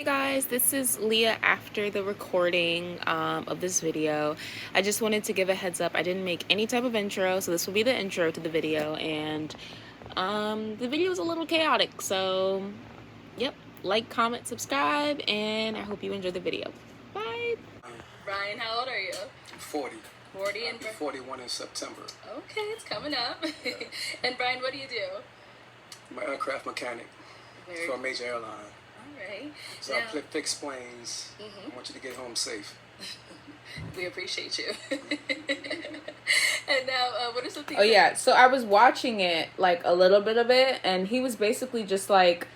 Hey guys, this is Leah after the recording of this video. I just wanted to give a heads up. I didn't make any type of intro, so this will be the intro to the video, and the video is a little chaotic, so yep, like, comment, subscribe, and I hope you enjoy the video. Bye. Ryan, how old are you? 40. 40 and 41 in September. Okay, it's coming up. And Brian, what do you do? I'm an aircraft mechanic for a major airline. All right. So now, I fix planes. I want you to get home safe. we appreciate you. And now, what are some things? Oh yeah, so I was watching it, like a little bit of it, and he was basically just like,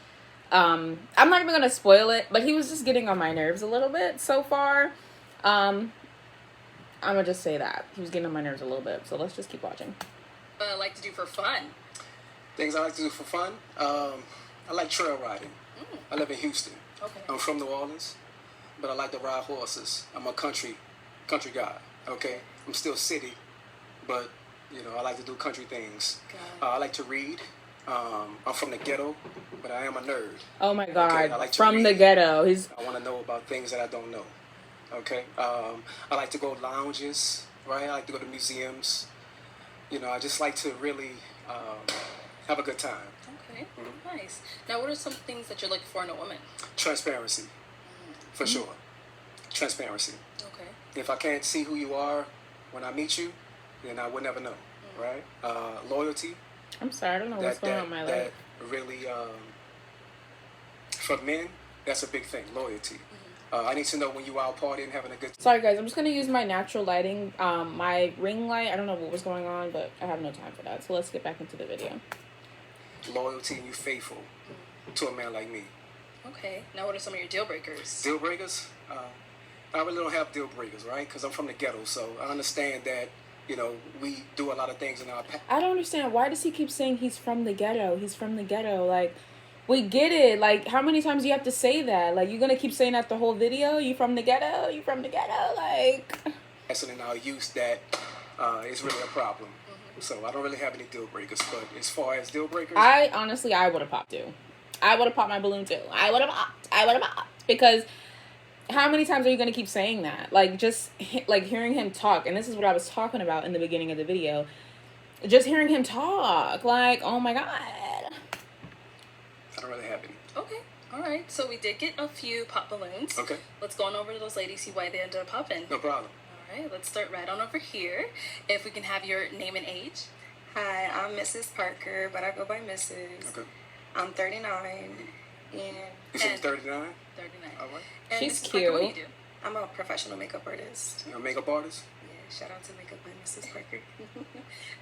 I'm not even gonna spoil it, but he was just getting on my nerves a little bit so far. I'm gonna just say that he was getting on my nerves a little bit, so let's just keep watching. Like to do for fun? Things I like to do for fun. I like trail riding. I live in Houston. Okay. I'm from New Orleans, but I like to ride horses. I'm a country guy. Okay, I'm still city, but I like to do country things. I like to read. I'm from the ghetto, but I am a nerd. Oh my God! Okay? I like to From read. the ghetto. I want to know about things that I don't know. Okay. I like to go lounges. Right. I like to go to museums. I just like to really have a good time. Okay. Nice. Now, what are some things that you're looking for in a woman? Transparency, for sure. Transparency. Okay. If I can't see who you are when I meet you, then I would never know, right? Loyalty. I'm sorry, I don't know what's going on in my life. That really, for men, that's a big thing. Loyalty. I need to know when you out partying, having a good time. Sorry guys, I'm just gonna use my natural lighting. My ring light, I don't know what was going on, but I have no time for that. So let's get back into the video. Loyalty and you faithful to a man like me. Okay. Now, what are some of your deal breakers? Deal breakers? I really don't have deal breakers, right? Because I'm from the ghetto, so I understand that, we do a lot of things in our past. I don't understand. Why does he keep saying he's from the ghetto? He's from the ghetto. Like, we get it. Like, how many times do you have to say that? Like, you're gonna keep saying that the whole video? You from the ghetto? You from the ghetto? Like... That's in our use that is really a problem. So I don't really have any deal breakers. But as far as deal breakers... I would have popped too. I would have popped my balloon too. I would have popped. Because how many times are you going to keep saying that? Like, just, like, hearing him talk. And this is what I was talking about in the beginning of the video. Just hearing him talk. Like, oh my God. I don't really have any. Okay. All right. So we did get a few pop balloons. Okay. Let's go on over to those ladies, see why they ended up popping. No problem. All right. Let's start right on over here. If we can have your name and age. Hi, I'm Mrs. Parker, but I go by Mrs. Okay. I'm 39, and You said 39? 39. All right. And She's Mrs. Parker, what do you cute. do? I'm a professional makeup artist. You're a makeup artist? Yeah, shout out to Makeup by Mrs. Parker.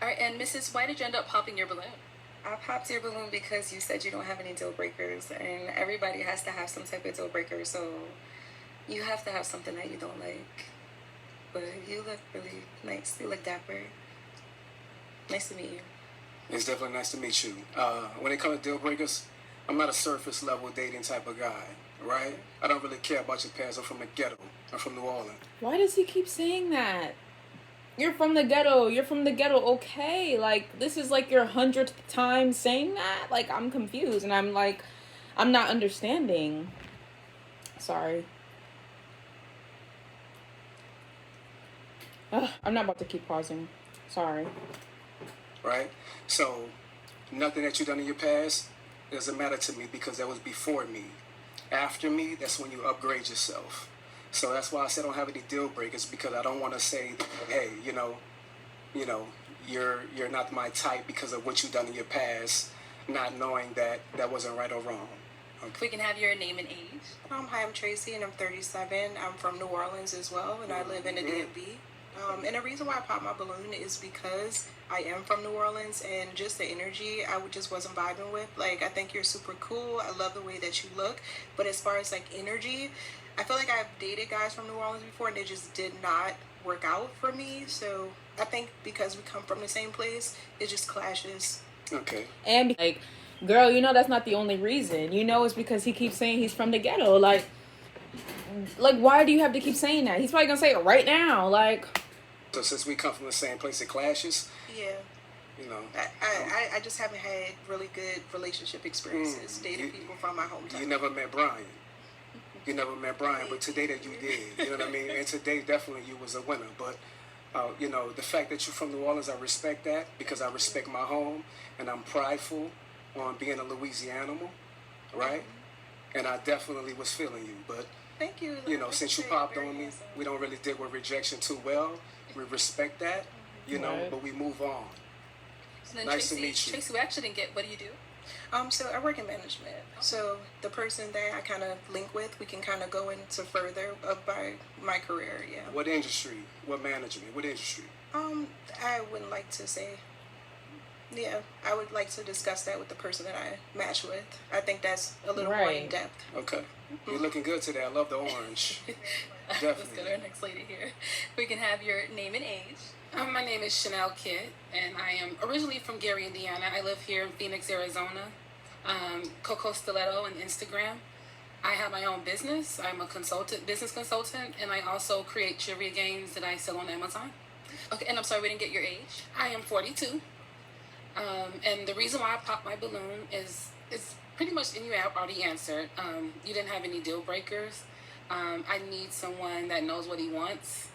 All right. And Mrs., why did you end up popping your balloon? I popped your balloon because you said you don't have any deal breakers, and everybody has to have some type of deal breaker, so you have to have something that you don't like. But you look really nice. You look dapper. Nice to meet you. It's definitely nice to meet you. When it comes to deal breakers, I'm not a surface level dating type of guy, right? I don't really care about your past. I'm from the ghetto. I'm from New Orleans. Why does he keep saying that? You're from the ghetto. You're from the ghetto. Okay. Like, this is like your 100th time saying that. Like, I'm confused. And I'm like, I'm not understanding. Sorry. Ugh, I'm not about to keep pausing. Sorry. Right? So, nothing that you've done in your past doesn't matter to me because that was before me. After me, that's when you upgrade yourself. So that's why I said I don't have any deal breakers because I don't want to say, hey, you're not my type because of what you've done in your past, not knowing that that wasn't right or wrong. Okay. If we can have your name and age. Hi, I'm Tracy, and I'm 37. I'm from New Orleans as well, and I live in the DMV. And the reason why I popped my balloon is because I am from New Orleans, and just the energy just wasn't vibing with. Like, I think you're super cool. I love the way that you look. But as far as, like, energy, I feel like I've dated guys from New Orleans before, and they just did not work out for me. So I think because we come from the same place, it just clashes. Okay. And, like, girl, that's not the only reason. It's because he keeps saying he's from the ghetto. Like, why do you have to keep saying that? He's probably going to say it right now. Like... So since we come from the same place, it clashes. Yeah. I just haven't had really good relationship experiences dating people from my hometown. You never met Brian. you never met Brian, but today that you did, you know what I mean? And today definitely you was a winner. But, you know, the fact that you're from New Orleans, I respect that because I respect my home and I'm prideful on being a Louisianimal, right? And I definitely was feeling you. But, Thank you. you know, since you popped on me, we don't really deal with rejection too well. We respect that, you know, Right. but we move on. So then Nice to Tracy, meet you. Tracy, we actually didn't get, what do you do? So I work in management. So the person that I kind of link with, we can kind of go into further about my career. Yeah. What industry? What management? What industry? I wouldn't like to say. Yeah, I would like to discuss that with the person that I match with. I think that's a little more Right. in depth. Okay. You're looking good today. I love the orange. Let's Definitely. go to our next lady here. We can have your name and age. My name is Chanel Kidd, and I am originally from Gary, Indiana. I live here in Phoenix, Arizona. Coco Stiletto on Instagram. I have my own business. I'm a business consultant, and I also create trivia games that I sell on Amazon. Okay, and I'm sorry we didn't get your age. I am 42, and the reason why I popped my balloon is pretty much, and you have already answered. You didn't have any deal breakers. I need someone that knows what he wants.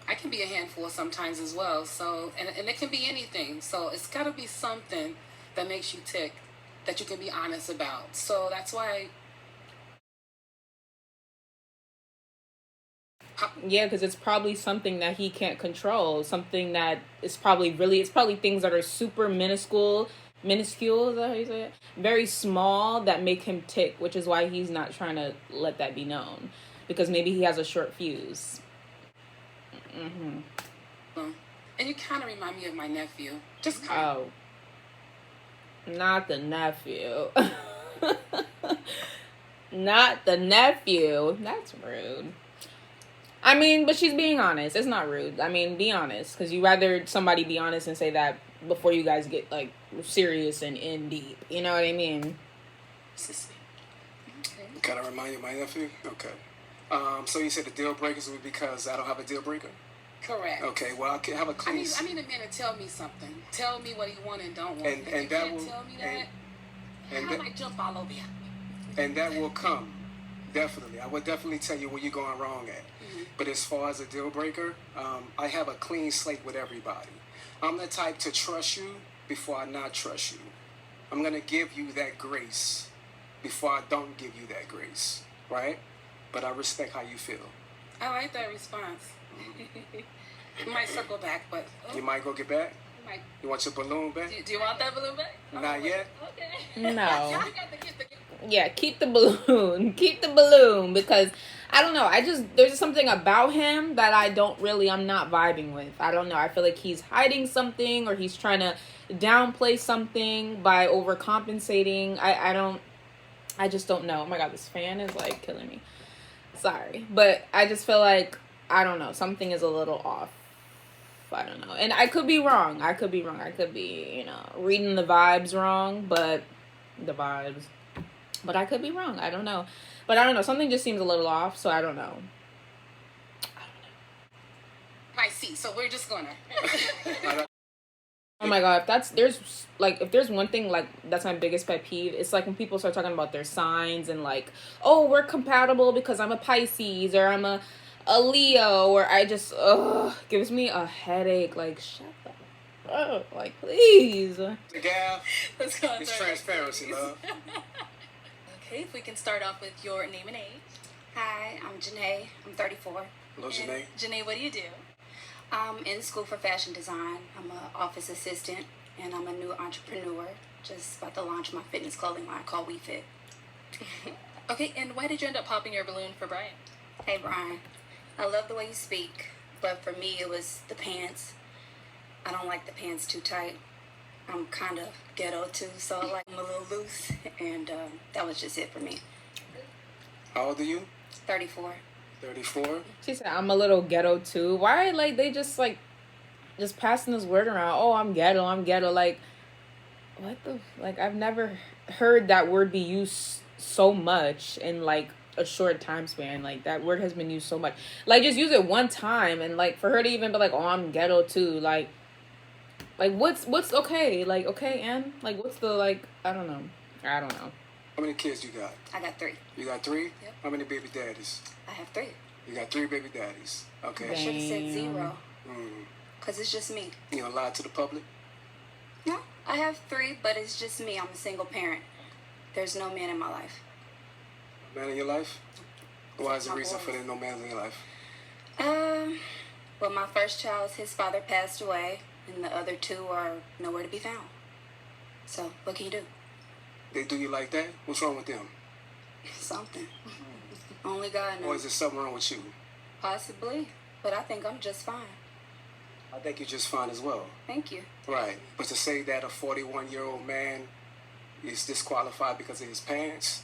I can be a handful sometimes as well. So, and it can be anything. So it's got to be something that makes you tick, that you can be honest about. So that's why. Yeah, because it's probably something that he can't control. Something that is probably it's probably things that are super minuscule, is that how you say it? Very small that make him tick, which is why he's not trying to let that be known. Because maybe he has a short fuse. And you kind of remind me of my nephew. Just kind of. Oh. Not the nephew. Not the nephew. That's rude. I mean, but she's being honest. It's not rude. I mean, be honest. Because you rather somebody be honest and say that before you guys get, like, serious and in deep. You know what I mean? Kind of remind you of my nephew? Okay. So you said the deal breakers would be because I don't have a deal breaker? Correct. Okay, well, I can have a I clean... need a man to tell me something. Tell me what he want and don't want. And If you that can't will- tell me that, and I that- might jump all over you. And that will come. Definitely. I would definitely tell you where you're going wrong at. But as far as a deal breaker, I have a clean slate with everybody. I'm the type to trust you before I not trust you. I'm going to give you that grace before I don't give you that grace, right? But I respect how you feel. I like that response. You might circle back, but You might go get back? you might. You want your balloon back? Do you want that balloon back? Not yet? Okay. No. You got to get the Yeah, keep the balloon. Keep the balloon because I don't know. There's something about him that I'm not vibing with. I don't know. I feel like he's hiding something or he's trying to downplay something by overcompensating. I just don't know. Oh my God, this fan is like killing me. Sorry. But I just feel like, I don't know. Something is a little off. I don't know. And I could be wrong. I could be, reading the vibes wrong, but the vibes. But I could be wrong. I don't know. But I don't know. Something just seems a little off, so I don't know. I see. So we're just gonna. Oh my God, if there's one thing, like, that's my biggest pet peeve, it's like when people start talking about their signs and like, oh, we're compatible because I'm a Pisces or I'm a Leo, or gives me a headache. Like, shut the up. Like, please. The gal, Let's go on it's to our next transparency, ladies. love. Okay, if we can start off with your name and age. Hi, I'm Janae. I'm 34. Hello, Janae. Janae, what do you do? I'm in school for fashion design. I'm an office assistant, and I'm a new entrepreneur. Just about to launch my fitness clothing line called WeFit. Okay, and why did you end up popping your balloon for Brian? Hey, Brian. I love the way you speak, but for me, it was the pants. I don't like the pants too tight. I'm kind of ghetto too, so I like them a little loose, and that was just it for me. How old are you? 34. 34? She said, I'm a little ghetto too. Why, like, they just passing this word around, oh, I'm ghetto. Like, what the, like, I've never heard that word be used so much in, like, a short time span. Like, that word has been used so much. Like, just use it one time, and, like, for her to even be like, oh, I'm ghetto too, like, what's okay? Like, okay, and, like, what's the, like, I don't know. How many kids you got? I got 3. You got 3? Yep. How many baby daddies? I have 3. You got 3 baby daddies. Okay. I should have said 0. Mm. Because it's just me. You gonna lie to the public? No, I have 3, but it's just me. I'm a single parent. There's no man in my life. Man in your life? Why is the My reason boys. for there no man in your life? Well, my first child, his father passed away, and the other 2 are nowhere to be found. So, what can you do? They do you like that? What's wrong with them? Something. Only God knows. Or is there something wrong with you? Possibly, but I think I'm just fine. I think you're just fine as well. Thank you. Right. But to say that a 41-year-old man is disqualified because of his parents,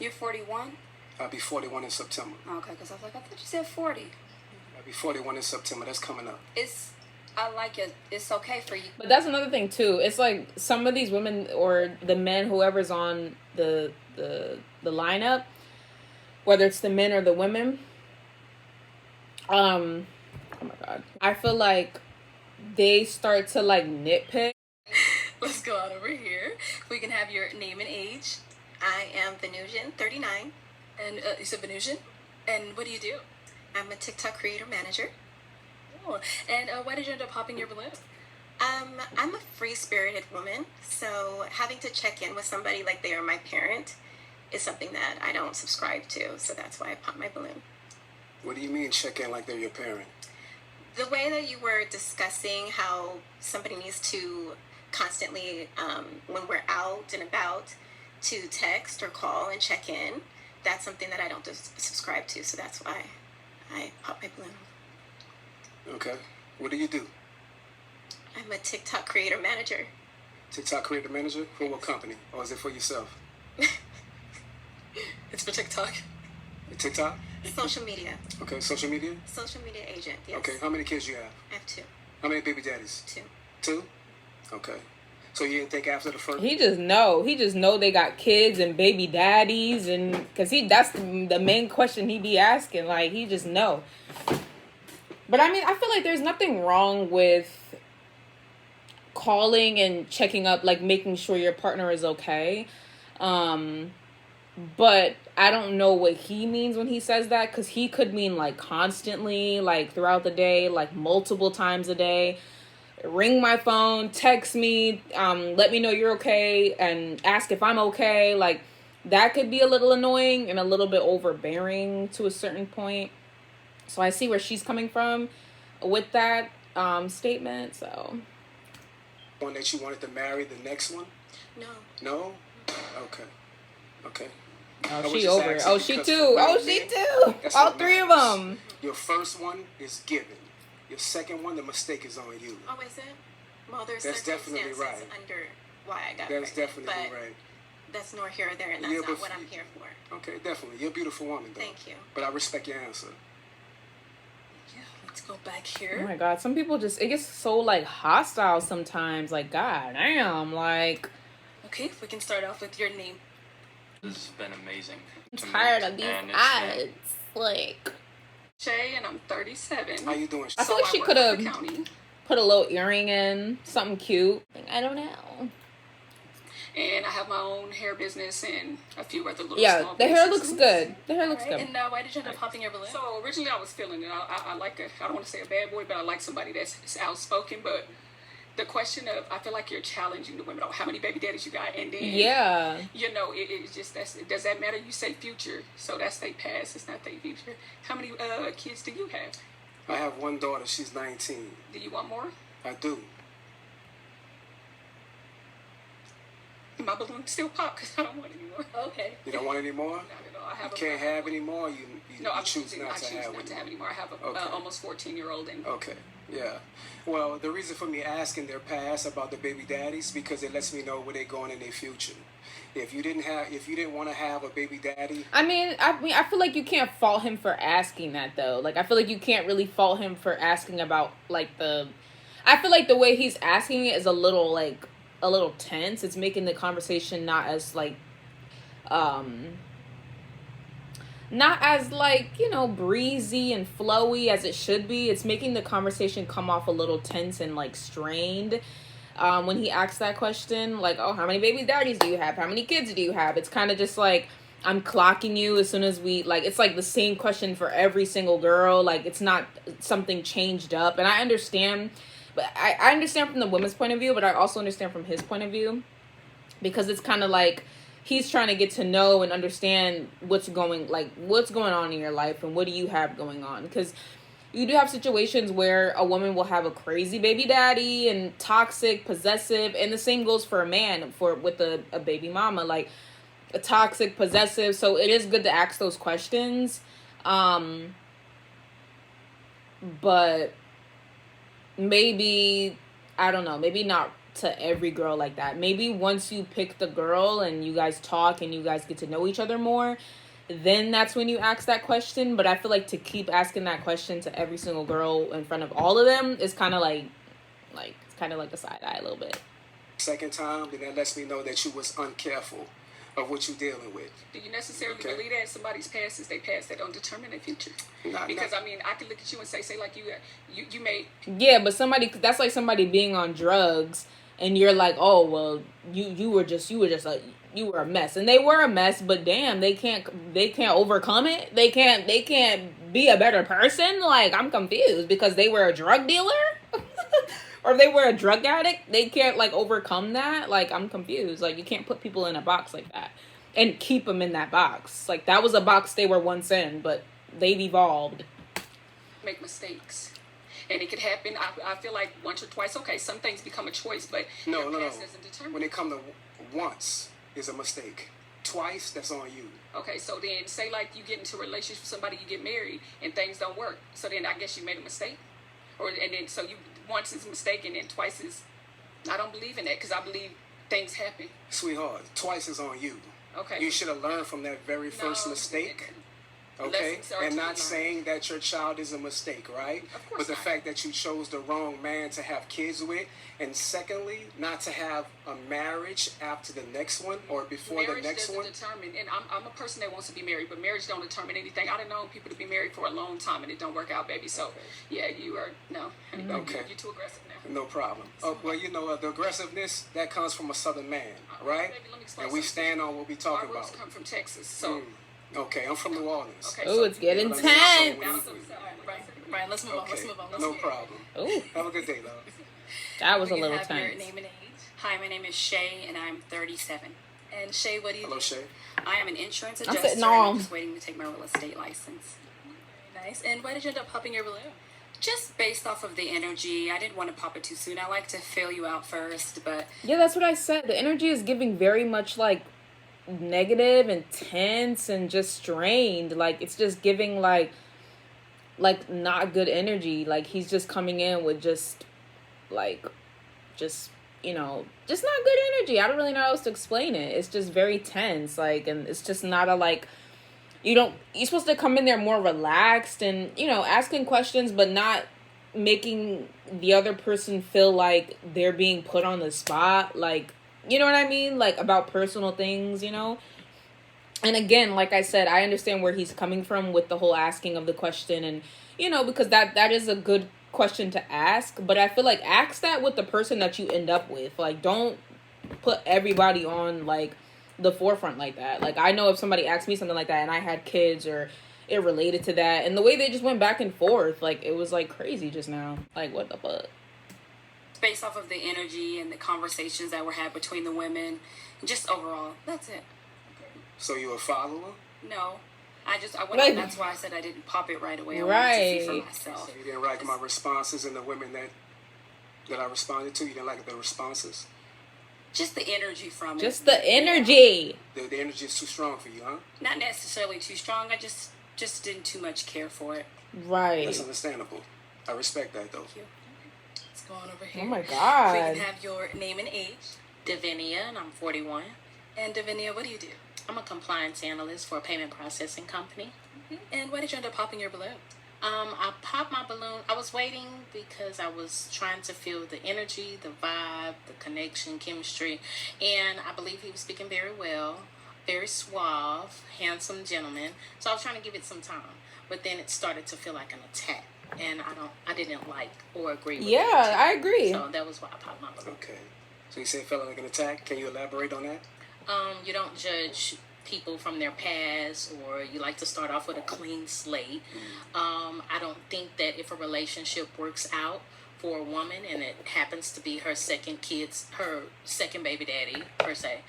You're 41? I'll be 41 in September. Okay, because I was like, I thought you said 40. I'll be 41 in September. That's coming up. I like it. It's okay for you. But that's another thing too. It's like some of these women or the men, whoever's on the lineup, whether it's the men or the women. Oh my God. I feel like they start to like nitpick. Let's go on over here. We can have your name and age. I am Venusian, 39. And you said Venusian? And what do you do? I'm a TikTok creator manager. Oh, and why did you end up popping your balloon? I'm a free-spirited woman, so having to check in with somebody like they are my parent is something that I don't subscribe to, so that's why I pop my balloon. What do you mean check in like they're your parent? The way that you were discussing how somebody needs to constantly, when we're out and about, to text or call and check in, that's something that I don't subscribe to, so that's why I pop my balloon. Okay. What do you do? I'm a TikTok creator manager. TikTok creator manager? For what company? Or is it for yourself? It's for TikTok. TikTok? Social media. Okay, social media? Social media agent, yes. Okay, how many kids you have? I have 2. How many baby daddies? 2. 2? Okay. So you didn't think after the first? He just know they got kids and baby daddies, and because that's the main question he be asking. Like, he just know. But I mean, I feel like there's nothing wrong with calling and checking up, like making sure your partner is okay. But I don't know what he means when he says that, because he could mean like constantly, like throughout the day, like multiple times a day. Ring my phone, text me, let me know you're okay, and ask if I'm okay. Like, that could be a little annoying and a little bit overbearing to a certain point. So I see where she's coming from with that statement. So One that you wanted to marry, the next one? No. No? Okay. Okay. I oh, was she just over it. asking Oh, she because too. for Oh, real she men, too. that's All what 3 of matters. them. Your first one is given. Your second one, the mistake is on you. Oh, is it? Well, there's That's definitely circumstances right. under why I got That's pregnant, definitely but right. that's nor here or there, and that's Yeah, not but what I'm here for. Okay, definitely. You're a beautiful woman, though. Thank you. But I respect your answer. Yeah, let's go back Oh here. my God, some people just, it gets so like hostile sometimes. Like, God damn, like, Okay, if we can start off with your name. This has been amazing. I'm to tired me, of these and ads. Like, Shay, and I'm 37. How you doing? I feel like she work could for the have county. put a little earring in, something cute. I don't know. And I have my own hair business and a few other little Yeah, small the hair businesses. looks good. The hair looks Alright, good. and why did you end up popping your balloon? So originally I was feeling it. I like I don't want to say a bad boy, but I like somebody that's outspoken. But the question of, I feel like you're challenging the women on how many baby daddies you got, and then Yeah. you know, it's just does that matter? You say future, so that's they past. It's not they future. How many kids do you have? I have one daughter. She's 19. Do you want more? I do. My balloon still pop because I don't want any more. Okay. You don't want any more? Not at all. I have You can't have any more? You No, I choose not I to choose have not to any have any more. I have a Okay. almost 14-year-old and Okay, yeah. Well, the reason for me asking their past about the baby daddies, because it lets me know where they're going in their future. If you didn't want to have a baby daddy, I mean, I feel like you can't fault him for asking that though. Like, I feel like you can't really fault him for asking about like I feel like the way he's asking it is a little tense. It's making the conversation not as like breezy and flowy as it should be. It's making the conversation come off a little tense and like strained. when he asks that question, like, oh, how many baby daddies do you have? How many kids do you have? It's kind of just like, I'm clocking you as soon as we, like, it's like the same question for every single girl. Like, it's not something changed up. And I understand, but I understand from the women's point of view, but I also understand from his point of view, because it's kind of like he's trying to get to know and understand what's going on in your life and what do you have going on. Because you do have situations where a woman will have a crazy baby daddy and toxic, possessive, and the same goes for a man with a baby mama, like a toxic, possessive. So it is good to ask those questions, but maybe, I don't know, maybe not to every girl like that. Maybe once you pick the girl and you guys talk and you guys get to know each other more, then that's when you ask that question. But I feel like to keep asking that question to every single girl in front of all of them is kind of like it's kind of like a side eye a little bit. Second time, then that lets me know that you was uncareful of what you're dealing with. Do you necessarily believe that somebody's past is their past? They don't determine their future. Because I mean, I can look at you and say like you made. Yeah, but that's like somebody being on drugs, and you're like, oh well, you were a mess, and they were a mess. But damn, they can't overcome it. They can't be a better person. Like, I'm confused because they were a drug dealer. Or if they were a drug addict, they can't, like, overcome that. Like, I'm confused. Like, you can't put people in a box like that and keep them in that box. Like, that was a box they were once in, but they've evolved. Make mistakes. And it could happen, I feel like, once or twice. Okay, some things become a choice, but No. doesn't determine. When it comes to once, is a mistake. Twice, that's on you. Okay, so then say, like, you get into a relationship with somebody, you get married, and things don't work. So then I guess you made a mistake? And then, so you... once is a mistake and then twice is, I don't believe in that because I believe things happen. Sweetheart, twice is on you. Okay. You should have learned from that very first mistake. Okay? And not saying that your child is a mistake, right? Of course but the not. fact that you chose the wrong man to have kids with, and secondly, not to have a marriage after the next one or before marriage the next one. Marriage doesn't determine, and I'm a person that wants to be married, but marriage don't determine anything. I've known people to be married for a long time and it don't work out, baby. So, yeah, you are, no. Okay. You're too aggressive now. No problem. Well, you know, the aggressiveness, that comes from a southern man, right? Baby, let me explain And we something. stand on what we talking Our roots about. come from Texas, so... Okay, I'm from New Orleans. Okay, Oh, it's getting tense. Brian, let's move on. No problem. Oh, Have a good day, love. that was a We little have your tense. name and age. Hi, my name is Shay, and I'm 37. And Shay, what do you Hello, do? Shay. I am an insurance I'm adjuster, sitting and on. I'm just waiting to take my real estate license. Very nice. And why did you end up popping your balloon? Just based off of the energy, I didn't want to pop it too soon. I like to feel you out first, but Yeah, that's what I said. The energy is giving very much like negative and tense and just strained. Like, it's just giving like not good energy. Like, he's just coming in with just you know, just not good energy. I don't really know how else to explain it. It's just very tense, like, and it's just not a, like, you're supposed to come in there more relaxed and, you know, asking questions, but not making the other person feel like they're being put on the spot. Like, you know what I mean? Like, about personal things, you know? And again, like I said, I understand where he's coming from with the whole asking of the question, and, you know, because that is a good question to ask, but I feel like ask that with the person that you end up with. Like, don't put everybody on, like, the forefront like that. Like, I know if somebody asked me something like that and I had kids or it related to that, and the way they just went back and forth, like, it was, like, crazy just now. Like, what the fuck? based off of the energy and the conversations that were had between the women, just overall, that's it. So you a follower? No. I went Like- on, that's why I said I didn't pop it right away. I wanted to see for Right. myself. So you didn't like my responses and the women that I responded to? You didn't like the responses? Just the energy from it. Just the energy. The energy is too strong for you, huh? Not necessarily too strong. I just didn't too much care for it. Right. That's understandable. I respect that, though. Let's go on over here. Oh my We god. can have your name and age. Davinia, and I'm 41. And Davinia, what do you do? I'm a compliance analyst for a payment processing company. And why did you end up popping your balloon? I popped my balloon. I was waiting because I was trying to feel the energy, the vibe, the connection, chemistry, and I believe he was speaking very well, very suave, handsome gentleman. So I was trying to give it some time, but then it started to feel like an attack. and I didn't like or agree with. Yeah, I agree. So that was why I popped my balloon. Okay. So you say felt like an attack. Can you elaborate on that? You don't judge people from their past, or you like to start off with a clean slate. I don't think that if a relationship works out for a woman and it happens to be her second baby daddy per se,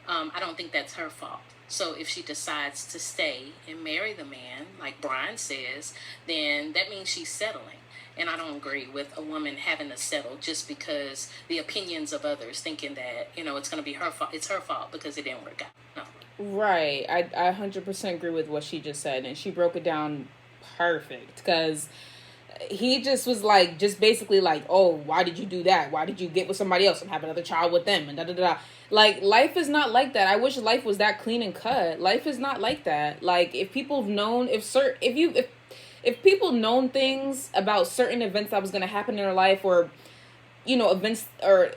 I don't think that's her fault. So if she decides to stay and marry the man, like Brian says, then that means she's settling. And I don't agree with a woman having to settle just because the opinions of others thinking that, it's going to be her fault. It's her fault because it didn't work out. No. Right. I 100% agree with what she just said. And she broke it down perfect. Because he just was like, just basically like, oh, why did you do that? Why did you get with somebody else and have another child with them? And da-da-da-da. Like, life is not like that. I wish life was that clean and cut. Life is not like that. Like, if people have known, if people known things about certain events that was going to happen in their life, or, events or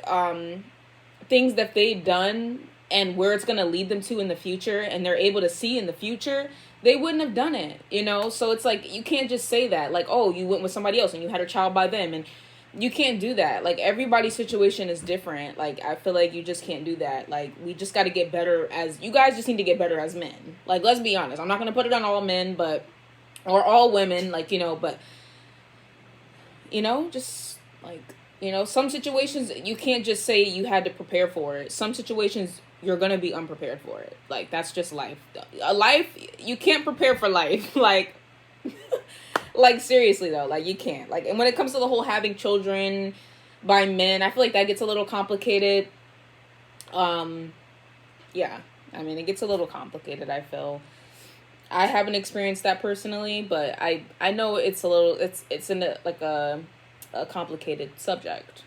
things that they've done and where it's going to lead them to in the future, and they're able to see in the future, they wouldn't have done it, So it's like, you can't just say that, like, oh, you went with somebody else and you had a child by them, and you can't do that. Like, everybody's situation is different. Like, I feel like you just can't do that. Like, we just got to get better you guys just need to get better as men. Like, let's be honest. I'm not going to put it on all men, or all women, like, but, just, like, some situations, you can't just say you had to prepare for it. Some situations, you're going to be unprepared for it. Like, that's just life. You can't prepare for life. Like, like, seriously, though, like, you can't. Like, and when it comes to the whole having children by men, I feel like that gets a little complicated. Yeah, I mean, it gets a little complicated, I feel. I haven't experienced that personally, but I know it's in a complicated subject.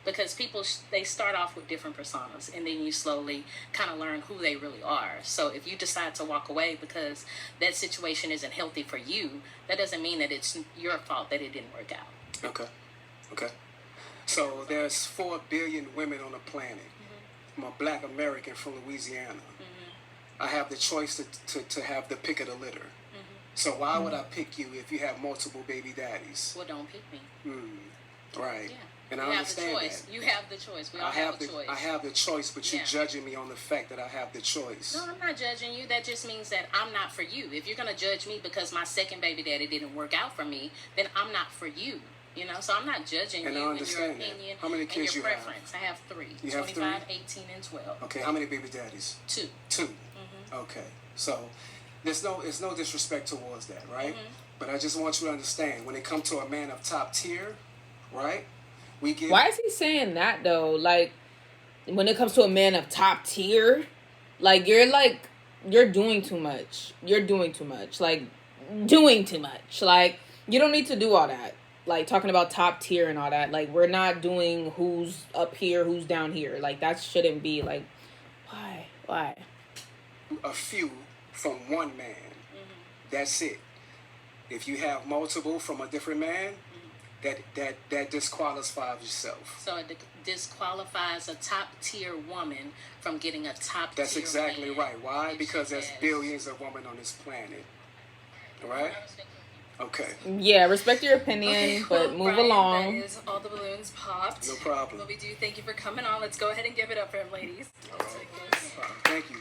Because people, they start off with different personas, and then you slowly kind of learn who they really are. So if you decide to walk away because that situation isn't healthy for you, that doesn't mean that it's your fault that it didn't work out. Okay. So there's 4 billion women on the planet. I'm a black American from Louisiana. I have the choice to have the pick of the litter. So why would I pick you if you have multiple baby daddies? Well, don't pick me. Right. Yeah. And you I understand that. You have the choice. We all have the choice. I have the choice, but you're judging me on the fact that I have the choice. No, I'm not judging you. That just means that I'm not for you. If you're going to judge me because my second baby daddy didn't work out for me, then I'm not for you. So I'm not judging and you I understand and your opinion How many kids and your you preference. have? I have 3. You 25, have 3? 18, and 12. Okay, how many baby daddies? 2. 2. Okay, so it's no disrespect towards that, right? But I just want you to understand, when it comes to a man of top tier, right? Why is he saying that, though? Like, when it comes to a man of top tier, like, you're doing too much. You're doing too much. Like, doing too much. Like, you don't need to do all that. Like, talking about top tier and all that. Like, we're not doing who's up here, who's down here. Like, that shouldn't be, like, why? A few from one man. That's it. If you have multiple from a different man, that disqualifies yourself. So it disqualifies a top tier woman from getting a top That's tier exactly man. right. Why? Because there's billions of women on this planet. Right? Okay. Yeah, respect your opinion, but move Brian, along. That is all the balloons popped. No problem. Well, we do thank you for coming on. Let's go ahead and give it up for him, ladies. Thank you.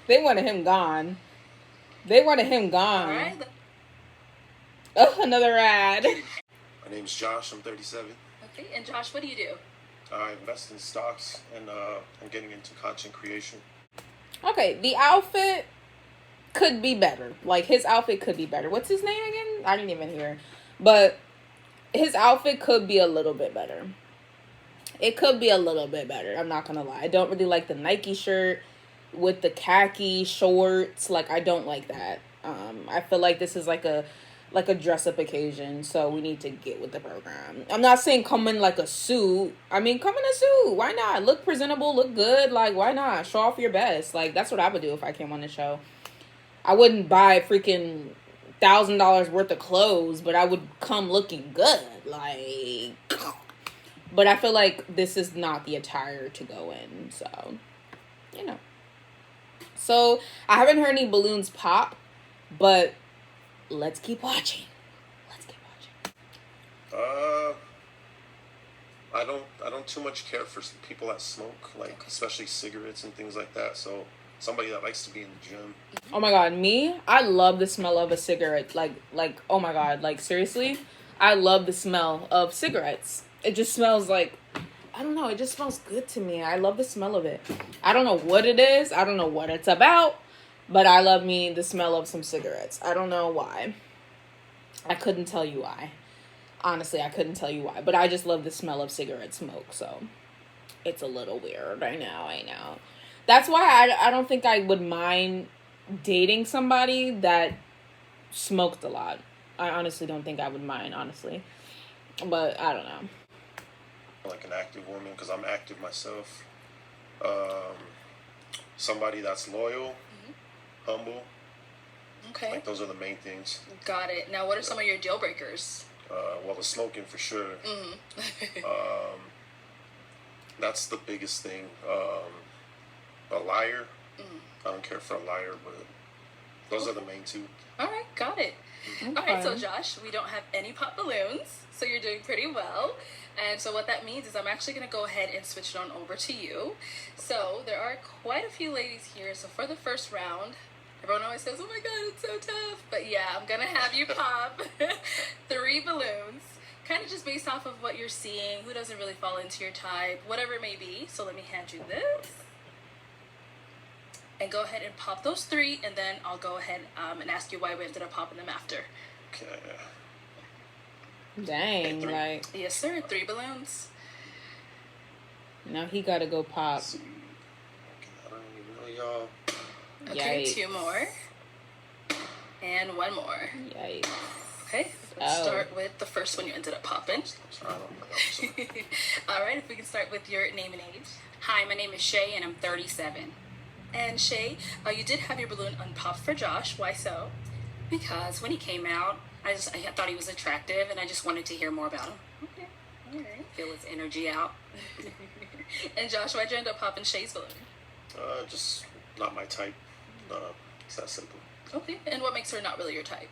They wanted him gone. All right. Oh, another ad. My name's Josh. I'm 37. Okay, and Josh, what do you do? I invest in stocks, and I'm getting into content creation. Okay, the outfit could be better. Like, his outfit could be better. What's his name again? I didn't even hear. But his outfit could be a little bit better. It could be a little bit better. I'm not gonna lie. I don't really like the Nike shirt with the khaki shorts. Like, I don't like that. I feel like this is like a dress-up occasion, so we need to get with the program. I'm not saying come in like a suit. I mean, come in a suit. Why not? Look presentable, look good. Like, why not? Show off your best. Like, that's what I would do if I came on the show. I wouldn't buy freaking $1,000 worth of clothes, but I would come looking good. Like, but I feel like this is not the attire to go in, so, So I haven't heard any balloons pop, but let's keep watching. Let's keep watching. I don't too much care for people that smoke, like especially cigarettes and things like that. So somebody that likes to be in the gym. Oh my god, me? I love the smell of a cigarette. Like oh my god, like seriously? I love the smell of cigarettes. It just smells like, I don't know, it just smells good to me. I love the smell of it. I don't know what it is. I don't know what it's about, but I love me the smell of some cigarettes. I don't know why. I couldn't tell you why. Honestly, I couldn't tell you why, but I just love the smell of cigarette smoke, so it's a little weird. I know. That's why I don't think I would mind dating somebody that smoked a lot. I honestly don't think I would mind, honestly. But I don't know. Like an active woman, because I'm active myself. Somebody that's loyal, humble. Okay. Like those are the main things. Got it. Now, what are some of your deal breakers? Well, the smoking for sure. That's the biggest thing. A liar. I don't care for a liar, but those are the main two. All right, got it. Okay. All right, so Josh, we don't have any pop balloons, so you're doing pretty well. And so what that means is I'm actually going to go ahead and switch it on over to you. So there are quite a few ladies here. So for the first round, everyone always says, oh my God, it's so tough. But yeah, I'm going to have you pop 3 balloons, kind of just based off of what you're seeing, who doesn't really fall into your type, whatever it may be. So let me hand you this. And go ahead and pop those 3, and then I'll go ahead and ask you why we ended up popping them after. Okay. Dang, like. Yes, sir. 3 balloons. Now he gotta go pop. Let's see. I don't even know, y'all. Okay, Yikes. 2 more. And 1 more. Yikes. Okay, let's start with the first one you ended up popping. I don't know. All right, if we can start with your name and age. Hi, my name is Shay, and I'm 37. And Shay, you did have your balloon unpopped for Josh. Why so? Because when he came out, I thought he was attractive, and I just wanted to hear more about him. Okay, all right. Feel his energy out. And Josh, why'd you end up popping Shay's balloon? Just not my type. It's that simple. Okay, and what makes her not really your type?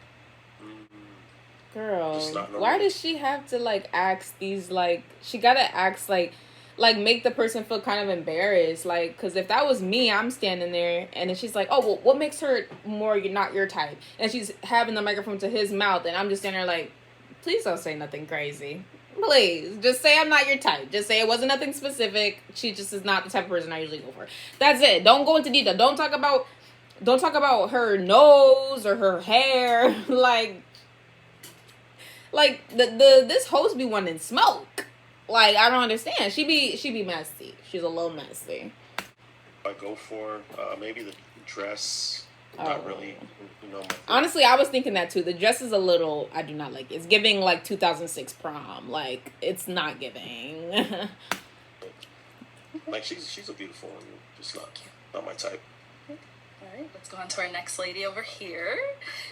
Girl, Just not why normal. does she have to like ask these like she gotta ask like make the person feel kind of embarrassed, like, because if that was me, I'm standing there and then she's like, oh well, what makes her more not your type, and she's having the microphone to his mouth and I'm just standing there like, please don't say nothing crazy, please just say I'm not your type, just say it wasn't nothing specific, she just is not the type of person I usually go for. That's it. Don't go into detail. Don't talk about her nose or her hair. like this host be wanting smoke. Like, I don't understand. She be messy. She's a little messy. I go for maybe the dress. Not really, my thing. Honestly, I was thinking that too. The dress is a little, I do not like it. It's giving like 2006 prom. Like, it's not giving. Like, she's a beautiful woman. Just not my type. All right, let's go on to our next lady over here.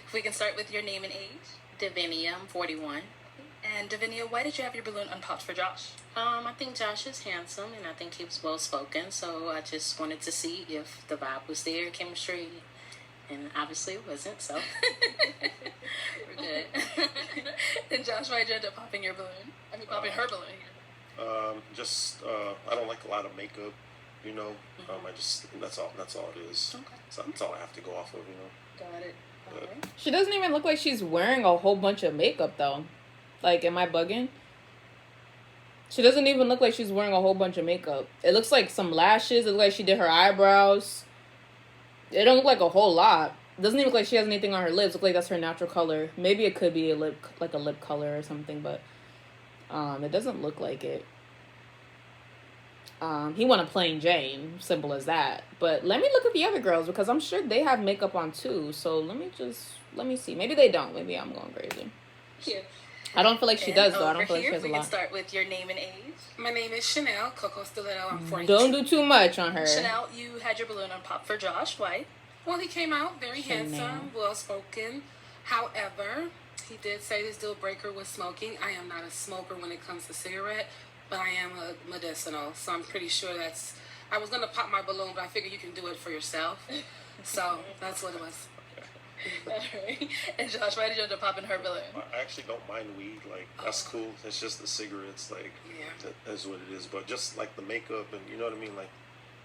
If we can start with your name and age. Davinia, I'm 41. And Davinia, why did you have your balloon unpopped for Josh? I think Josh is handsome, and I think he was well spoken. So I just wanted to see if the vibe was there, chemistry, and obviously it wasn't. So we're good. And Josh, why did you end up popping your balloon? I mean, popping her balloon here. Just I don't like a lot of makeup. I just that's all it is. Okay. So that's all I have to go off of. Got it. All right. She doesn't even look like she's wearing a whole bunch of makeup though. Like, am I bugging? She doesn't even look like she's wearing a whole bunch of makeup. It looks like some lashes. It looks like she did her eyebrows. It don't look like a whole lot. It doesn't even look like she has anything on her lips. It looks like that's her natural color. Maybe it could be a lip color or something, but it doesn't look like it. He want a plain Jane, simple as that. But let me look at the other girls because I'm sure they have makeup on too. So let me see. Maybe they don't. Maybe I'm going crazy. Cute. I don't feel like she does though. I don't feel like she has a we can lot. start with your name and age. My name is Chanel Coco Stiletto. I'm 42. Don't do too much on her. Chanel, you had your balloon unpopped for Josh. Why? Well, he came out very Chanel. handsome, well-spoken. However, he did say his deal breaker was smoking. I am not a smoker when it comes to cigarette, but I am a medicinal, so I'm pretty sure that's I was gonna pop my balloon, but I figured you can do it for yourself. So that's what it was. Alright. And Josh, why did you end up popping her balloon? I actually don't mind weed. Like, that's cool. It's just the cigarettes. Like, Yeah. that's what it is. But just like the makeup and, you know what I mean? Like,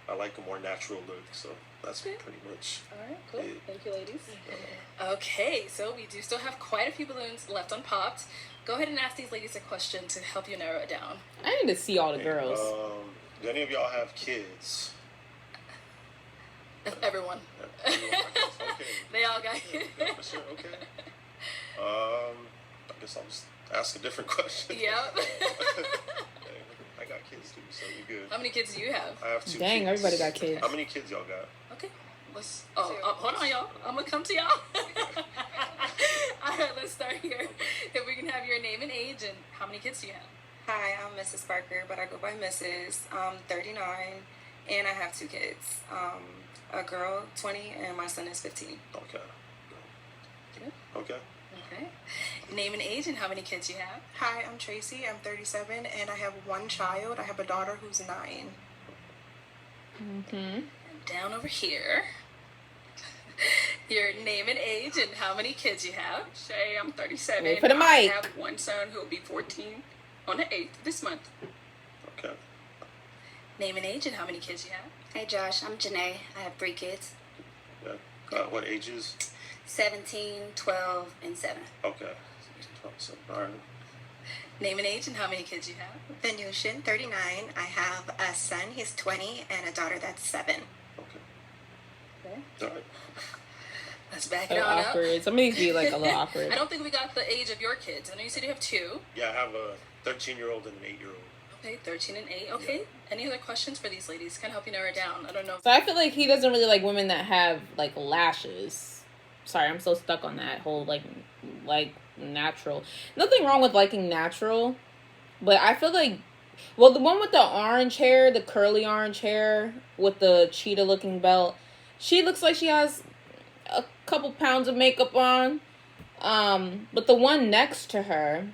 I like a more natural look. So that's pretty much. Alright, cool. it. Thank you, ladies. Okay, so we do still have quite a few balloons left unpopped. Go ahead and ask these ladies a question to help you narrow it down. I need to see all the girls. Do any of y'all have kids? Everyone. Okay. They all got kids. Yeah, for sure. Okay. I guess I'll just ask a different question. Yep. I got kids too, so you're good. How many kids do you have? I have 2 Dang, kids. everybody got kids. How many kids y'all got? Okay. Let's. Hold on, y'all. I'm gonna come to y'all. All right, let's start here. If we can have your name and age and how many kids do you have? Hi, I'm Mrs. Parker, but I go by Mrs. I'm 39, and I have 2 kids. A girl, 20, and my son is 15. Okay. Good. Okay. Okay. Name and age and how many kids you have? Hi, I'm Tracy. I'm 37, and I have 1 child. I have a daughter who's 9. And down over here. Your name and age and how many kids you have? Shay, I'm 37. Wait for the I mic. have 1 son who will be 14 on the 8th this month. Okay. Name and age and how many kids you have? Hey Josh, I'm Janae. I have 3 kids. Yeah. What ages? 17, 12, and 7. Okay. So, all right. Name and age and how many kids you have? Venusian, 39. I have a son, he's 20, and a daughter that's 7. Okay. All right. Let's back So it on up. awkward. Some of these be like a little awkward. I don't think we got the age of your kids. I know you said you have 2. Yeah, I have a 13-year-old and an 8-year-old. Okay, 13 and 8. Okay. Any other questions for these ladies? Kind of help you narrow it down. I don't know. So I feel like he doesn't really like women that have like lashes. Sorry, I'm so stuck on that whole like natural. Nothing wrong with liking natural, but I feel like, well, the one with the orange hair, the curly orange hair with the cheetah looking belt, she looks like she has a couple pounds of makeup on. But the one next to her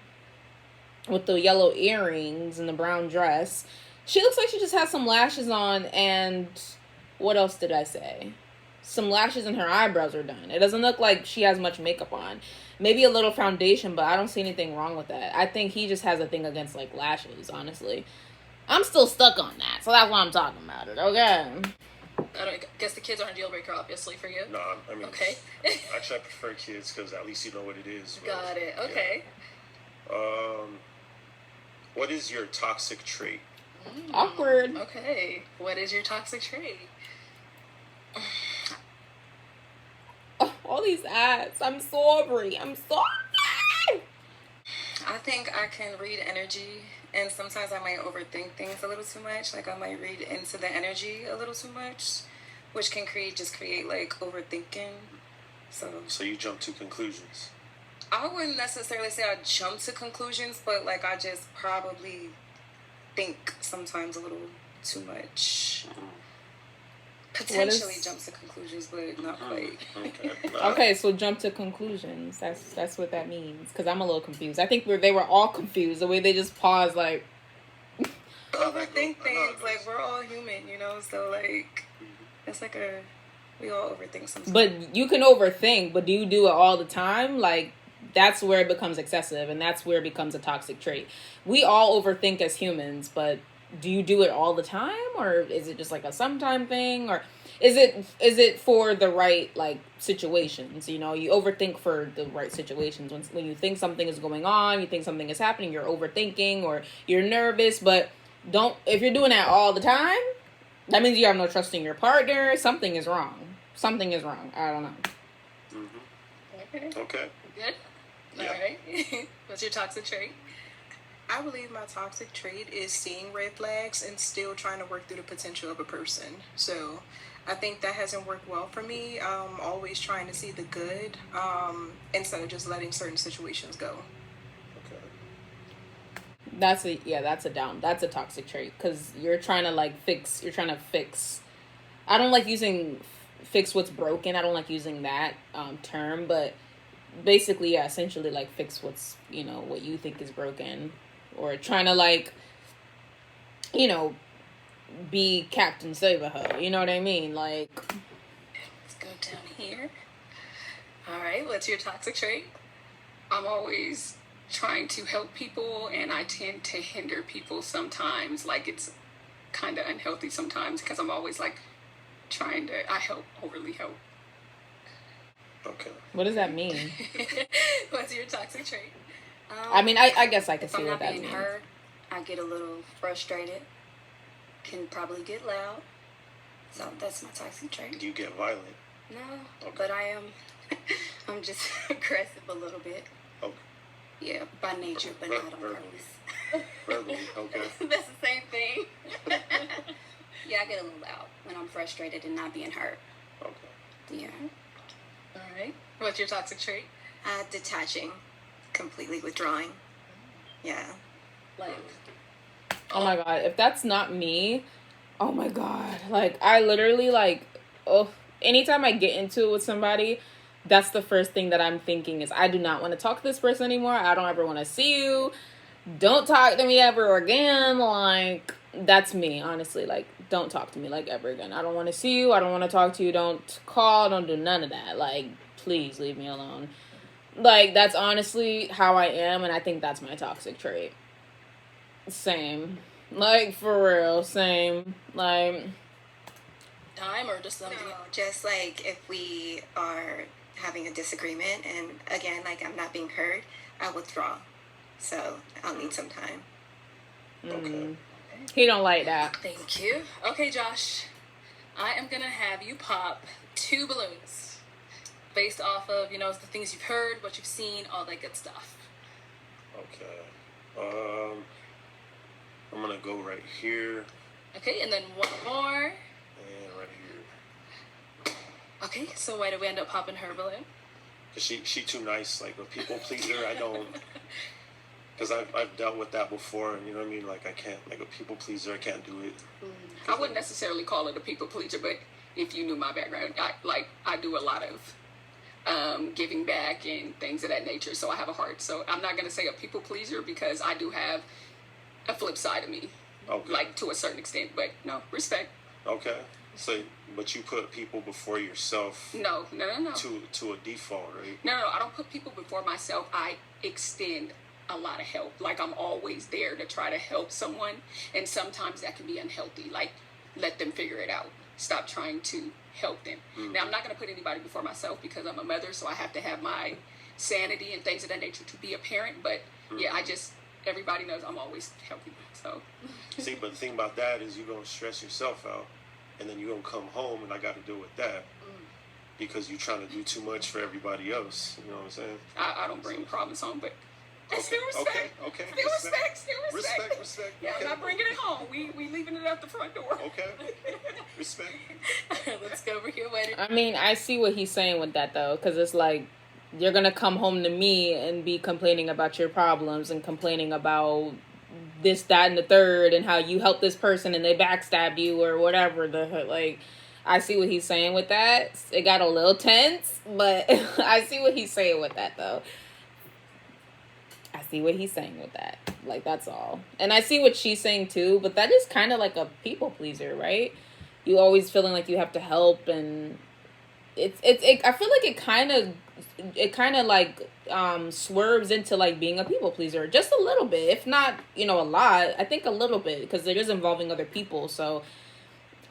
with the yellow earrings and the brown dress, she looks like she just has some lashes on, and what else did I say? Some lashes and her eyebrows are done. It doesn't look like she has much makeup on. Maybe a little foundation, but I don't see anything wrong with that. I think he just has a thing against like lashes, honestly. I'm still stuck on that, so that's why I'm talking about it, okay? I guess the kids aren't a deal breaker, obviously, for you. No, I mean, Okay. actually, I prefer kids because at least you know what it is. But, Got it. Okay. yeah. What is your toxic trait? Awkward. Okay. What is your toxic trait? Oh, all these ads. I'm sorry. I'm sorry. I think I can read energy, and sometimes I might overthink things a little too much. Like I might read into the energy a little too much, which can create like overthinking. So you jump to conclusions. I wouldn't necessarily say I jump to conclusions, but like I just probably think sometimes a little too much. Potentially jump to conclusions, but not quite. Okay. Okay, so jump to conclusions. That's what that means. Because I'm a little confused. I think they were all confused. The way they just paused, like... Overthink things. Like, we're all human, you know? So, like, it's like we all overthink sometimes. But you can overthink, but do you do it all the time? Like, that's where it becomes excessive, and that's where it becomes a toxic trait. We all overthink as humans, but do you do it all the time, or is it just like a sometime thing, or is it for the right like situations? You know, you overthink for the right situations. When you think something is going on, you think something is happening, you're overthinking or you're nervous. But if you're doing that all the time, that means you have no trust in your partner. Something is wrong. Something is wrong. I don't know. Okay. Good. Yeah. All right. What's your toxic trait? I believe my toxic trait is seeing red flags and still trying to work through the potential of a person. So I think that hasn't worked well for me. Always trying to see the good instead of just letting certain situations go. Okay. That's a toxic trait, because you're trying to fix. I don't like using fix what's broken. I don't like using that term, but basically, yeah, essentially like fix what's, what you think is broken, or trying to like, be Captain Save-A-Ho. You know what I mean? Like, let's go down here. All right, what's your toxic trait? I'm always trying to help people, and I tend to hinder people sometimes. Like, it's kind of unhealthy sometimes because I'm always like overly help. Okay. what does that mean? What's your toxic trait? I mean, I guess I could If see I'm what not that being means. heard, I get a little frustrated. Can probably get loud. So that's my toxic trait. Do you get violent? No, Okay. but I am. I'm just aggressive a little bit. Okay. Yeah, by nature, but not on Verbally. purpose. Verbally. Okay. That's the same thing. Yeah, I get a little loud when I'm frustrated and not being heard. Okay. Yeah. All right. What's your toxic trait? Detaching, completely withdrawing. Yeah. Like, Oh my god, if that's not me, oh my god. Like, I literally, like, anytime I get into it with somebody, that's the first thing that I'm thinking is, I do not want to talk to this person anymore. I don't ever want to see you. Don't talk to me ever again. Like, that's me, honestly. Like, don't talk to me, like, ever again. I don't want to see you. I don't want to talk to you. Don't call. Don't do none of that. Like, please leave me alone. Like, that's honestly how I am, and I think that's my toxic trait. Same. Like, for real, same. Like, time or just something? No, just like if we are having a disagreement and again, like I'm not being heard, I withdraw. So I'll need some time. Okay. he don't like that. Thank you. Okay, Josh. I am going to have you pop 2 balloons based off of, the things you've heard, what you've seen, all that good stuff. Okay. I'm gonna go right here Okay, and then one more. and right here. Okay, so why did we end up popping her balloon? Cause she too nice, like a people pleaser. I don't. Cause I've dealt with that before, and you know what I mean. Like I can't, like a people pleaser. I can't do it. I wouldn't necessarily call it a people pleaser, but if you knew my background, I do a lot of giving back and things of that nature. So I have a heart. So I'm not gonna say a people pleaser because I do have a flip side of me, Okay. like to a certain extent. But no, respect. Okay. So, but you put people before yourself. No. To a default, right? No, I don't put people before myself. I extend a lot of help. Like I'm always there to try to help someone, and sometimes that can be unhealthy. Like let them figure it out. Stop trying to help them. Mm-hmm. Now I'm not going to put anybody before myself because I'm a mother, so I have to have my sanity and things of that nature to be a parent. But yeah, everybody knows I'm always helping. So See, but the thing about that is you're gonna stress yourself out, and then you're gonna come home, and I got to deal with that because you're trying to do too much for everybody else. You know what I'm saying? I don't bring problems home, but still Okay, respect. okay. Still respect. Yeah, Okay. I'm not bringing it home. We leaving it at the front door. Okay. Respect. Let's go over here. Wait. I mean, I see what he's saying with that, though, because it's like, you're gonna come home to me and be complaining about your problems and complaining about this, that, and the third, and how you helped this person and they backstabbed you or whatever. Like, I see what he's saying with that. It got a little tense, but I see what he's saying with that, though. I see what he's saying with that. Like, that's all. And I see what she's saying, too, but that is kind of like a people pleaser, right? You always feeling like you have to help, and I feel like it kind of like swerves into like being a people pleaser just a little bit, if not a lot. I think a little bit, because it is involving other people, so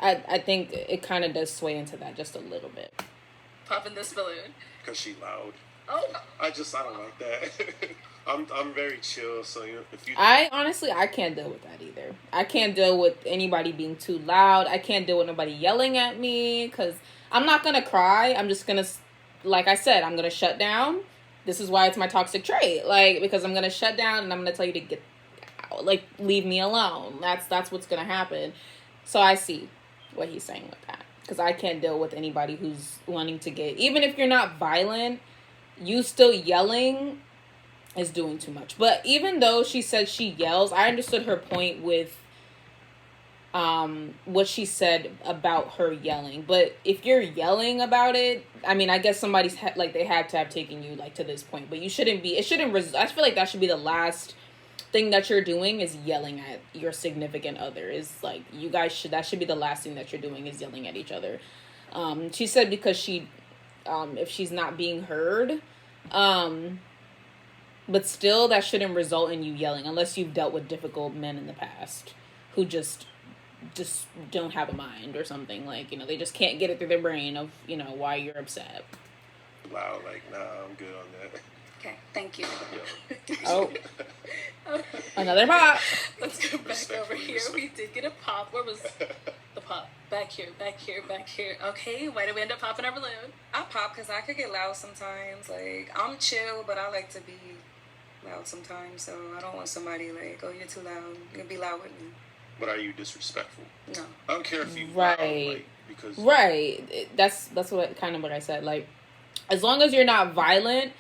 I think it kind of does sway into that just a little bit. Popping this balloon. Because she loud. Oh. I don't like that. I'm very chill, so if you. I can't deal with that either. I can't deal with anybody being too loud. I can't deal with nobody yelling at me, because I'm not gonna cry. I'm just gonna, like I said, I'm gonna shut down. This is why it's my toxic trait. Like, because I'm gonna shut down and I'm gonna tell you to get out. Like, leave me alone. That's what's gonna happen. So I see what he's saying with that, because I can't deal with anybody who's wanting to get, even if you're not violent, you still yelling is doing too much. But even though she said she yells, I understood her point with what she said about her yelling. But if you're yelling about it, I mean, I guess somebody's like, they had to have taken you like to this point, but you shouldn't be. I feel like that should be the last thing that you're doing is yelling at your significant other. Is like, you guys that should be the last thing that you're doing, is yelling at each other. She said because if she's not being heard, but still that shouldn't result in you yelling, unless you've dealt with difficult men in the past who just don't have a mind or something, like, they just can't get it through their brain of, why you're upset. Loud, like, nah, I'm good on that. Okay, thank you. Yeah. Oh. Another pop. Let's go back over here. We did get a pop. Where was the pop? Back here, back here, back here. Okay, why did we end up popping our balloon? I pop because I could get loud sometimes. Like, I'm chill, but I like to be loud sometimes. So I don't want somebody like, oh, you're too loud. You're gonna be loud with me. But are you disrespectful? No. I don't care if you right. loud, like, because right. That's what I said. Like, as long as you're not violent,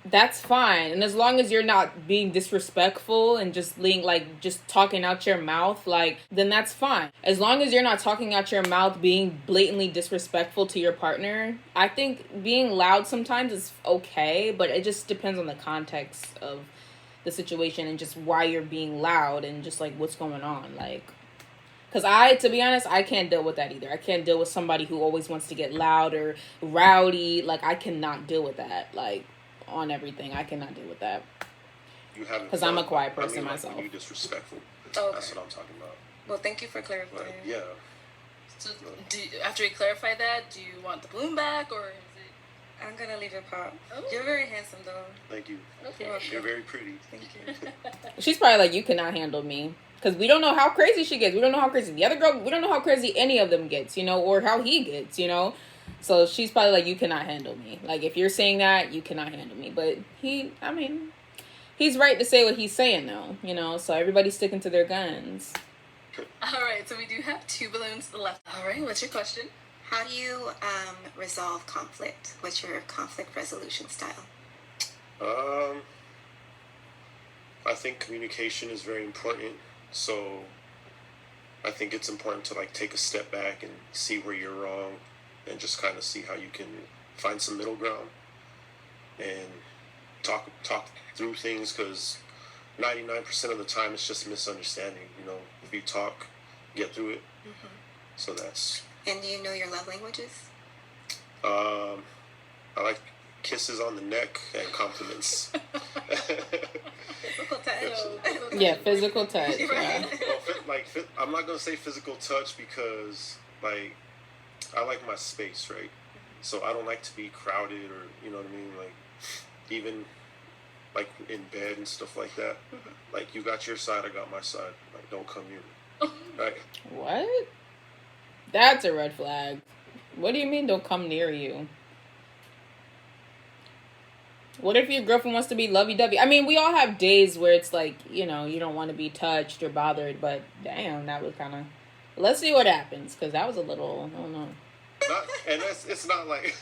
that's fine. And as long as you're not being disrespectful and just being like, just talking out your mouth, like, then that's fine. As long as you're not talking out your mouth being blatantly disrespectful to your partner, I think being loud sometimes is okay, but it just depends on the context of the situation and just why you're being loud and just like what's going on. Like, because to be honest, I can't deal with that either. I can't deal with somebody who always wants to get loud or rowdy. Like, I cannot deal with that. Like, on everything, I cannot deal with that. you haven't. Because I'm a quiet person myself. When you disrespectful. Okay. That's what I'm talking about. Well, thank you for clarifying. Like, yeah. So, after we clarify that, do you want the balloon back, or is it? I'm gonna leave it pop. Oh. You're very handsome, though. Thank you. Okay. You're very pretty. Thank you. She's probably like, you cannot handle me. Because we don't know how crazy she gets. We don't know how crazy the other girl, we don't know how crazy any of them gets, or how he gets, So she's probably like, you cannot handle me. Like, if you're saying that, you cannot handle me. But he's right to say what he's saying, though, So everybody's sticking to their guns. All right, so we do have 2 balloons left. All right, what's your question? How do you resolve conflict? What's your conflict resolution style? I think communication is very important. So I think it's important to like take a step back and see where you're wrong and just kind of see how you can find some middle ground and talk through things, because 99% of the time it's just misunderstanding. If you talk, get through it. Mm-hmm. So that's. And do you know your love languages? I like kisses on the neck and compliments. Physical touch. Yeah, physical touch. Yeah. Well, I'm not gonna say physical touch because like I like my space, right? So I don't like to be crowded, or you know what I mean, like even like in bed and stuff like that. Like, you got your side, I got my side. Like, don't come near me. Right? What? That's a red flag. What do you mean don't come near you? What if your girlfriend wants to be lovey-dovey? I mean, we all have days where it's like, you don't want to be touched or bothered, but damn, that was kind of... Let's see what happens, because that was a little... I don't know. It's not like...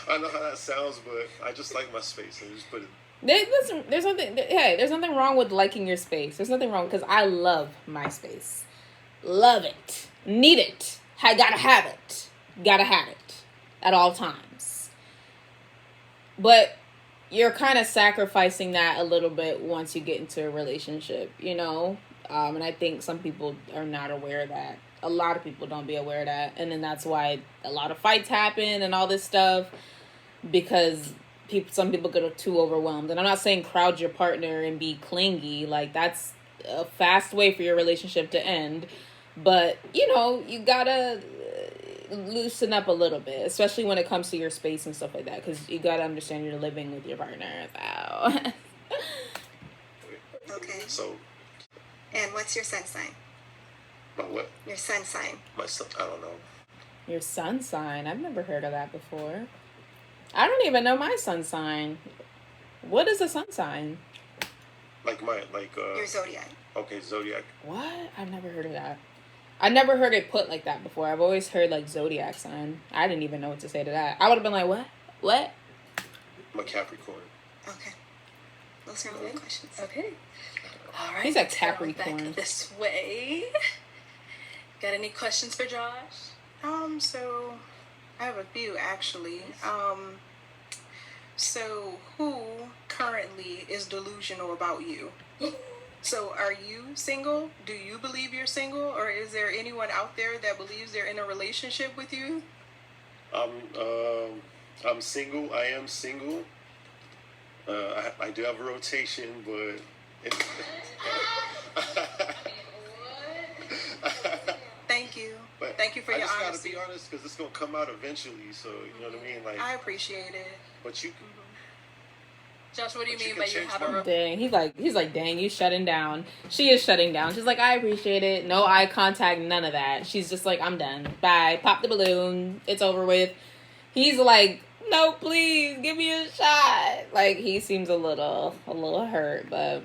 I know how that sounds, but I just like my space. I just put it... There's nothing wrong with liking your space. There's nothing wrong, because I love my space. Love it. Need it. I gotta have it. Gotta have it. At all times. But... you're kind of sacrificing that a little bit once you get into a relationship, and I think some people are not aware of that. A lot of people don't be aware of that, and then that's why a lot of fights happen and all this stuff, because some people get too overwhelmed. And I'm not saying crowd your partner and be clingy, like that's a fast way for your relationship to end, but you gotta loosen up a little bit, especially when it comes to your space and stuff like that, because you gotta understand you're living with your partner. So. Okay. So. And what's your sun sign? My what? Your sun sign. My sun, I don't know. Your sun sign? I've never heard of that before. I don't even know my sun sign. What is a sun sign? Your zodiac. Okay, zodiac. What? I've never heard of that. I never heard it put like that before. I've always heard like zodiac sign. I didn't even know what to say to that. I would have been like, what? What? I'm a Capricorn. Okay. Those are all my questions. Okay. All right. He's a Capricorn. Back this way. Got any questions for Josh? So I have a few actually. So who currently is delusional about you? So are you single? Do you believe you're single? Or is there anyone out there that believes they're in a relationship with you? I'm single. I am single. I do have a rotation, but Thank you. But thank you for your honesty. I just gotta be honest because it's gonna come out eventually. So you know what I mean. Like I appreciate it. But you. Josh, what do you But you mean by can you change have a my- Dang, he's like, dang, you shutting down. She is shutting down. She's like, I appreciate it. No eye contact, none of that. She's just like, I'm done. Bye. Pop the balloon. It's over with. He's like, no, please, give me a shot. Like, he seems a little hurt, but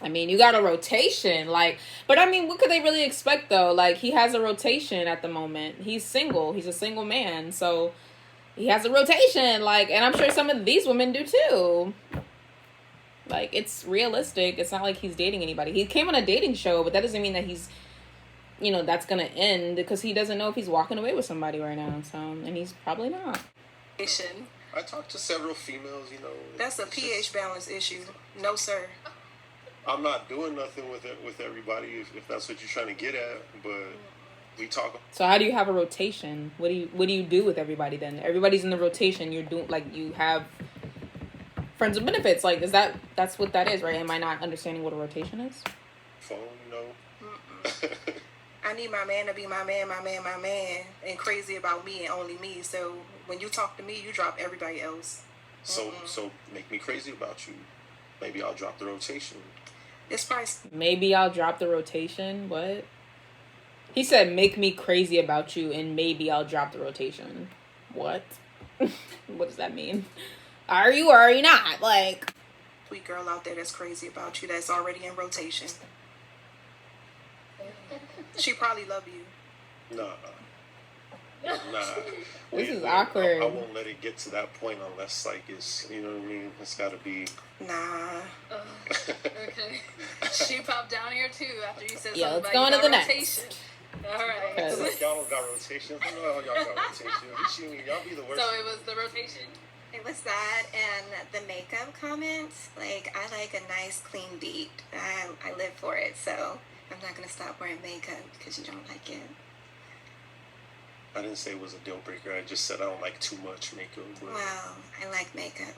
I mean, you got a rotation, like, but I mean, what could they really expect though? Like, he has a rotation at the moment. He's single. He's a single man, so he has a rotation, like, and I'm sure some of these women do too. Like, it's realistic. It's not like he's dating anybody. He came on a dating show, but that doesn't mean that he's, you know, that's gonna end because he doesn't know if he's walking away with somebody right now. So, and he's probably not. I talked to several females, you know. That's a pH balance issue. No, sir. I'm not doing nothing with it with everybody if that's what you're trying to get at, but we talk. So how do you have a rotation? What do you do with everybody then? Everybody's in the rotation. You're doing, like, you have friends with benefits. Like, that's what that is, right? Am I not understanding what a rotation is? Phone, you know. I need my man to be my man, and crazy about me and only me. So when you talk to me, you drop everybody else. So make me crazy about you. Maybe I'll drop the rotation. It's price. Maybe I'll drop the rotation. What? He said, make me crazy about you, and maybe I'll drop the rotation. What? What does that mean? Are you or are you not? Like, Sweet girl out there that's crazy about you, that's already in rotation. She probably love you. Nah. This is awkward. I won't let it get to that point unless, like, it's, you know what I mean? It's got to be. Nah. Okay. She popped down here too after you said Yeah, something let's about go you on to got the rotation. next. All right. Okay. Like, y'all don't got rotation. I don't know how y'all got rotation. Y'all be the worst. So it was the rotation. It was that and the makeup comments. Like, I like a nice clean beat. I live for it, so I'm not gonna stop wearing makeup because you don't like it. I didn't say it was a deal breaker. I just said I don't like too much makeup. But... Well, I like makeup.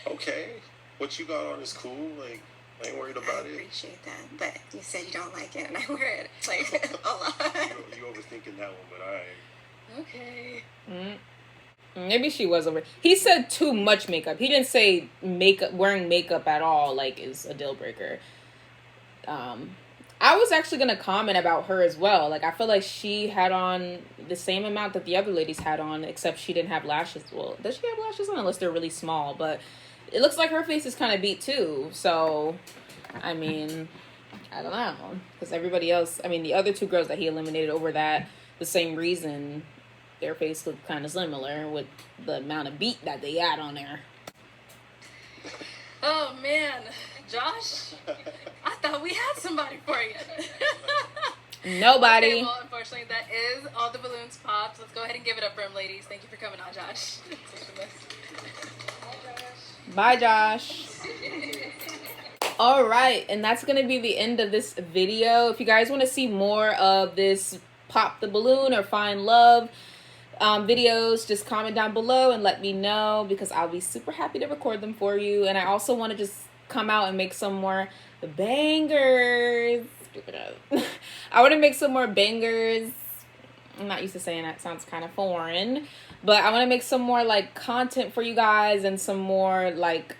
Okay. What you got on is cool. Like, I ain't worried about I it. appreciate that, but you said you don't like it, and I wear it like a lot. You overthinking that one, but alright. Okay. Maybe she was over. He said too much makeup. He didn't say wearing makeup at all, like, is a deal breaker. I was actually going to comment about her as well. Like, I feel like she had on the same amount that the other ladies had on, except she didn't have lashes. Well, does she have lashes on? Unless they're really small. But it looks like her face is kind of beat, too. So, I mean, I don't know. Because everybody else, I mean, the other two girls that he eliminated over that, the same reason, their face looked kind of similar with the amount of beat that they had on there. Oh man, Josh, I thought we had somebody for you. Nobody. Okay, well, unfortunately, that is all the balloons popped. Let's go ahead and give it up for him, ladies. Thank you for coming on, Josh. Bye, Josh. All right, and that's going to be the end of this video. If you guys want to see more of this Pop the Balloon or Find Love videos, just comment down below and let me know, because I'll be super happy to record them for you. And I also want to just come out and make some more bangers. I want to make some more bangers. I'm not used to saying that. It sounds kind of foreign. But I want to make some more, like, content for you guys, and some more, like,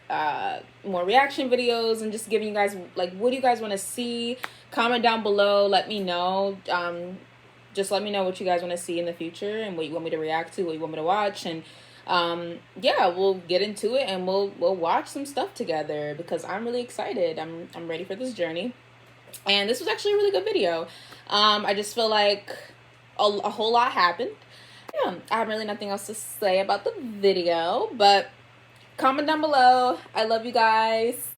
more reaction videos, and just giving you guys, like, what do you guys want to see? Comment down below. Let me know. Just let me know what you guys want to see in the future, and what you want me to react to, what you want me to watch. And yeah, we'll get into it, and we'll watch some stuff together, because I'm really excited. I'm ready for this journey. And this was actually a really good video. I just feel like a whole lot happened. Yeah, I have really nothing else to say about the video, but comment down below. I love you guys.